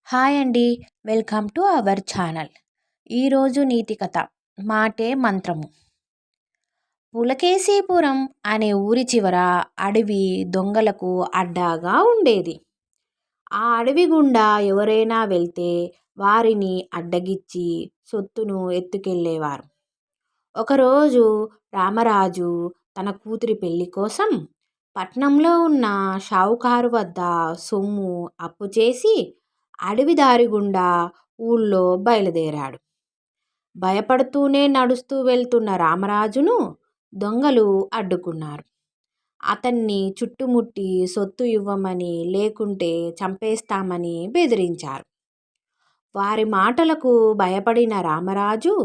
Hi అండి. Welcome to our channel. ఈరోజు నీతి కథ మాటే మంత్రము. పులకేశీపురం అనే ఊరి చివర అడవి దొంగలకు అడ్డాగా ఉండేది. ఆ అడవి గుండా ఎవరైనా వెళ్తే వారిని అడ్డగిచ్చి సొత్తును ఎత్తుకెళ్ళేవారు. ఒకరోజు రామరాజు తన కూతురి పెళ్లి కోసం పట్నంలో ఉన్న షావుకారు వద్ద సొమ్ము అప్పు చేసి అడవి దారి గుండా ఊళ్ళో బయలుదేరాడు. భయపడుతూనే నడుస్తూ వెళ్తున్న రామరాజును దొంగలు అడ్డుకున్నారు. అతన్ని చుట్టుముట్టి సొత్తు ఇవ్వమని లేకుంటే చంపేస్తామని బెదిరించారు. వారి మాటలకు భయపడిన రామరాజు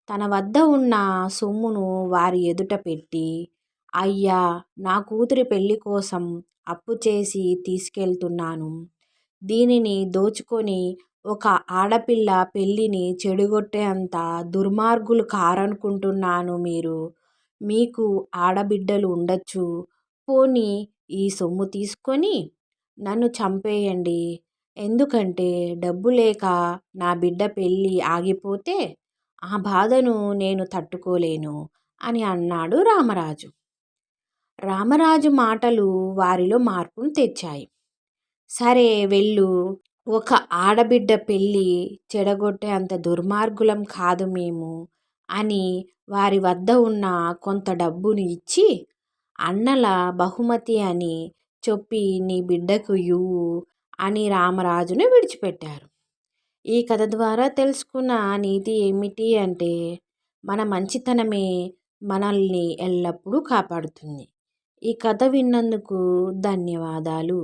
తన వద్ద ఉన్న సొమ్మును వారి ఎదుట పెట్టి, అయ్యా, నా కూతురి పెళ్లి కోసం అప్పు చేసి తీసుకెళ్తున్నాను. దీనిని దోచుకొని ఒక ఆడపిల్ల పెళ్ళిని చెడగొట్టేంత దుర్మార్గులు కారనుకుంటున్నాను మీరు. మీకు ఆడబిడ్డలు ఉండొచ్చు. పోనీ ఈ సొమ్ము తీసుకొని నన్ను చంపేయండి. ఎందుకంటే డబ్బు లేక నా బిడ్డ పెళ్ళి ఆగిపోతే ఆ బాధను నేను తట్టుకోలేను అని అన్నాడు రామరాజు. రామరాజు మాటలు వారిలో మార్పును తెచ్చాయి. సరే వెళ్ళు, ఒక ఆడబిడ్డ పెళ్ళి చెడగొట్టే అంత దుర్మార్గులం కాదు మేము అని వారి వద్ద ఉన్న కొంత డబ్బును ఇచ్చి, అన్నల బహుమతి అని చెప్పి నీ బిడ్డకు ఇవ్వు అని రామరాజును విడిచిపెట్టారు. ఈ కథ ద్వారా తెలుసుకున్న నీతి ఏమిటి అంటే, మన మంచితనమే మనల్ని ఎల్లప్పుడూ కాపాడుతుంది. ఈ కథ విన్నందుకు ధన్యవాదాలు.